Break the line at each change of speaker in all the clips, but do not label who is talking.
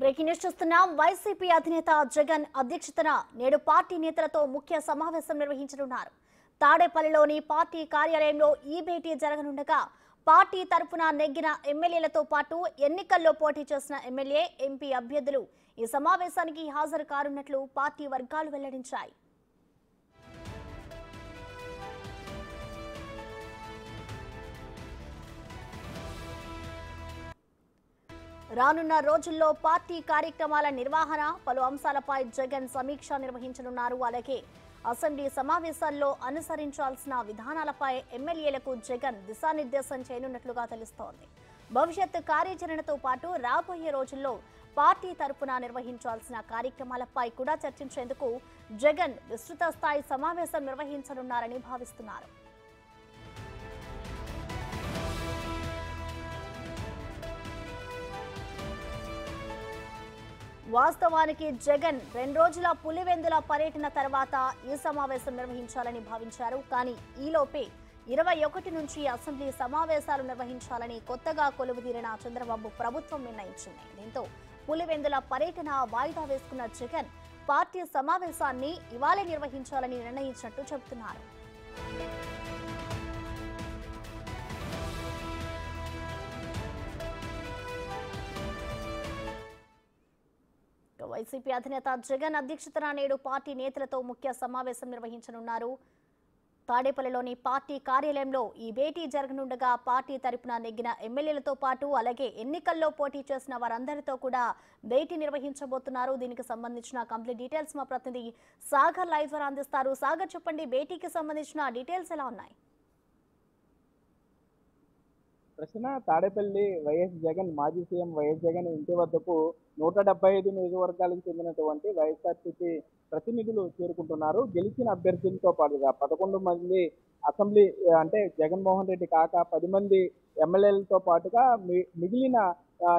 Breaking news చూస్తున్నాం. YCP అధినేత జగన్ అధ్యక్షతన నేడు పార్టీ నేతలతో ముఖ్య సమావేశం నిర్వహించనున్నారు. తాడేపల్లిలోని పార్టీ కార్యాలయంలో ఈ భేటీ జరగనుండగా పార్టీ తరఫున నెగ్గిన ఎమ్మెల్యేలతో పాటు ఎన్నికల్లో పోటీ చేసిన ఎమ్మెల్యే, ఎంపీ అభ్యర్థులు ఈ సమావేశానికి హాజరు కానున్నట్లు పార్టీ వర్గాలు వెల్లడించాయి. రానున్న రోజుల్లో పార్టీ కార్యక్రమాల నిర్వహణ, పలు అంశాలపై జగన్ సమీక్ష నిర్వహించనున్నారు. అలాగే అసెంబ్లీ సమావేశాల్లో అనుసరించాల్సిన విధానాలపై ఎమ్మెల్యేలకు జగన్ దిశానిర్దేశం చేయనున్నట్లుగా తెలుస్తోంది. భవిష్యత్ కార్యాచరణతో పాటు రాబోయే రోజుల్లో పార్టీ తరపున నిర్వహించాల్సిన కార్యక్రమాలపై కూడా చర్చించేందుకు జగన్ విస్తృత స్థాయి సమావేశం నిర్వహించనున్నారని భావిస్తున్నారు. వాస్తవానికి జగన్ 2 రోజుల పులివెందుల పర్యటన తర్వాత ఈ సమావేశం నిర్వహించాలని భావించారు. కానీ ఈలోపే 21 నుంచి అసెంబ్లీ సమావేశాలు నిర్వహించాలని కొత్తగా కొలువుదీరిన చంద్రబాబు ప్రభుత్వం నిర్ణయించింది. దీంతో పులివెందుల పర్యటన వాయిదా వేసుకున్న జగన్ పార్టీ సమావేశాన్ని ఇవాళే నిర్వహించాలని నిర్ణయించినట్టు చెబుతున్నారు. వైసీపీ అధినేత జగన్ అధ్యక్షతన నేడు పార్టీ నేతలతో ముఖ్య సమావేశం నిర్వహించనున్నారు. తాడేపల్లిలోని పార్టీ కార్యాలయంలో ఈ భేటీ జరగనుండగా పార్టీ తరపున నెగ్గిన ఎమ్మెల్యేలతో పాటు అలాగే ఎన్నికల్లో పోటీ చేసిన వారందరితో కూడా భేటీ నిర్వహించబోతున్నారు. దీనికి సంబంధించిన కంప్లీట్ డీటెయిల్స్ మా ప్రతినిధి సాగర్ లైవ్ ద్వారా అందిస్తారు. సాగర్, చెప్పండి, భేటీకి సంబంధించిన డీటెయిల్స్ ఎలా ఉన్నాయి?
ప్రశ్న తాడేపల్లి వైఎస్ జగన్ మాజీ సీఎం వైఎస్ జగన్ ఇంటి వద్దకు 175 నియోజకవర్గాలకు చెందినటువంటి వైఎస్ఆర్సీపీ ప్రతినిధులు చేరుకుంటున్నారు. గెలిచిన అభ్యర్థులతో పాటుగా 11 మంది అసెంబ్లీ అంటే జగన్మోహన్ రెడ్డి కాక 10 మంది ఎమ్మెల్యేలతో పాటుగా మిగిలిన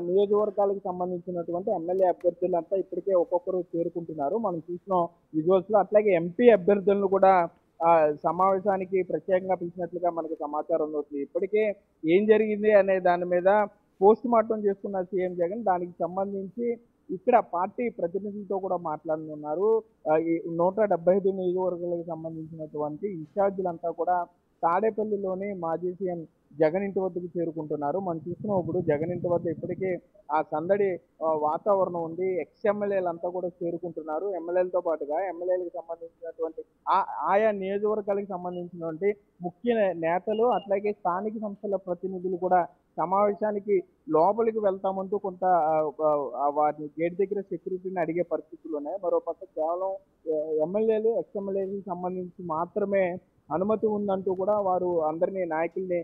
నియోజకవర్గాలకు సంబంధించినటువంటి ఎమ్మెల్యే అభ్యర్థులంతా ఇప్పటికే ఒక్కొక్కరు చేరుకుంటున్నారు. మనం చూసిన విజువల్స్ లో. అట్లాగే ఎంపీ అభ్యర్థులను కూడా సమావేశానికి ప్రత్యేకంగా పిలిచినట్లుగా మనకు సమాచారం అవుతుంది. ఇప్పటికే ఏం జరిగింది అనే దాని మీద పోస్ట్ మార్టం చేస్తున్న సీఎం జగన్ దానికి సంబంధించి ఇక్కడ పార్టీ ప్రతినిధులతో కూడా మాట్లాడనున్నారు. ఈ 175 నియోజకవర్గాలకు సంబంధించినటువంటి ఇన్ఛార్జీలంతా కూడా తాడేపల్లిలోని మాజీ సీఎం జగన్ ఇంటి వద్దకు చేరుకుంటున్నారు. మనం చూసినప్పుడు జగన్ ఇంటి వద్ద ఇప్పటికే ఆ సందడి వాతావరణం ఉంది. ఎమ్మెల్యేలంతా కూడా చేరుకుంటున్నారు. ఎమ్మెల్యేలతో పాటుగా ఎమ్మెల్యేలకు సంబంధించినటువంటి ఆయా నియోజకవర్గాలకు సంబంధించినటువంటి ముఖ్య నేతలు అట్లాగే స్థానిక సంస్థల ప్రతినిధులు కూడా సమావేశానికి లోపలికి వెళ్తామంటూ కొంత వారిని గేట్ దగ్గర సెక్యూరిటీని అడిగే పరిస్థితులు ఉన్నాయి. మరోపక్క కేవలం ఎమ్మెల్యేలు, ఎమ్మెల్యేలకు సంబంధించి మాత్రమే అనుమతి ఉందంటూ కూడా వారు అందరినీ నాయకుల్ని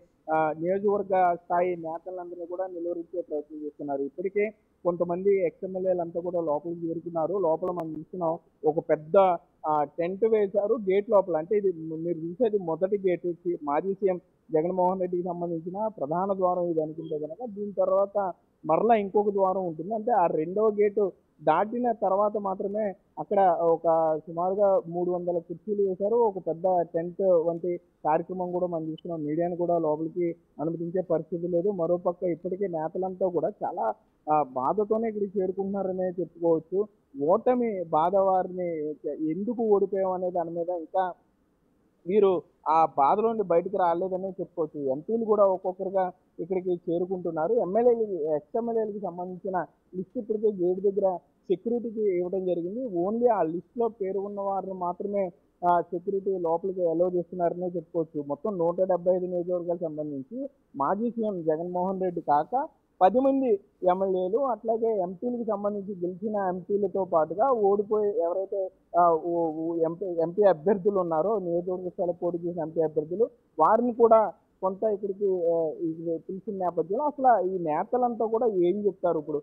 నియోజకవర్గ స్థాయి నేతలందరినీ కూడా నిలువరించే ప్రయత్నం చేస్తున్నారు. ఇప్పటికే కొంతమంది ఎమ్మెల్యేలంతా కూడా లోపలికి చేరుకున్నారు. లోపల మనం చూస్తున్నాం ఒక పెద్ద టెంట్ వేశారు గేట్ లోపల. అంటే ఇది మీరు చూసేది మొదటి గేట్. మాజీ సీఎం జగన్మోహన్ రెడ్డికి సంబంధించిన ప్రధాన ద్వారం ఇది అనుకుంటే కనుక దీని తర్వాత మరలా ఇంకొక ద్వారం ఉంటుంది. అంటే ఆ రెండవ గేటు దాటిన తర్వాత మాత్రమే అక్కడ ఒక సుమారుగా 300 కుర్చీలు వేశారు. ఒక పెద్ద టెంట్ వంటి కార్యక్రమం కూడా మనం చూస్తున్నాం. మీడియాను కూడా లోపలికి అనుమతించే పరిస్థితి లేదు. మరోపక్క ఇప్పటికే నేతలంతా కూడా చాలా బాధతోనే ఇక్కడికి చేరుకుంటున్నారనే చెప్పుకోవచ్చు. ఓటమి బాధ వారిని ఎందుకు ఓడిపోయాం అనే దాని మీద ఇంకా వీరు ఆ బాధలోండి బయటకు రాలేదనే చెప్పుకోవచ్చు. ఎంపీలు కూడా ఒక్కొక్కరుగా ఇక్కడికి చేరుకుంటున్నారు. ఎమ్మెల్యేలకి సంబంధించిన లిస్ట్ ఇప్పటికే గేట్ దగ్గర సెక్యూరిటీకి ఇవ్వడం జరిగింది. ఓన్లీ ఆ లిస్ట్ లో పేరు ఉన్న వారిని మాత్రమే సెక్యూరిటీ లోపలికి అలౌ చేస్తున్నారనే చెప్పుకోవచ్చు. మొత్తం 175 నియోజకవర్గాలకు సంబంధించి మాజీ సీఎం జగన్మోహన్ రెడ్డి కాక 10 మంది ఎమ్మెల్యేలు అట్లాగే ఎంపీలకు సంబంధించి గెలిచిన ఎంపీలతో పాటుగా ఓడిపోయి ఎవరైతే ఎంపీ అభ్యర్థులు ఉన్నారో నియోజకవర్గ స్థాయిలో పోటీ చేసిన ఎంపీ అభ్యర్థులు వారిని కూడా కొంత ఇక్కడికి పిలిచిన నేపథ్యంలో అసలు ఈ నేతలంతా కూడా ఏం చెప్తారు ఇప్పుడు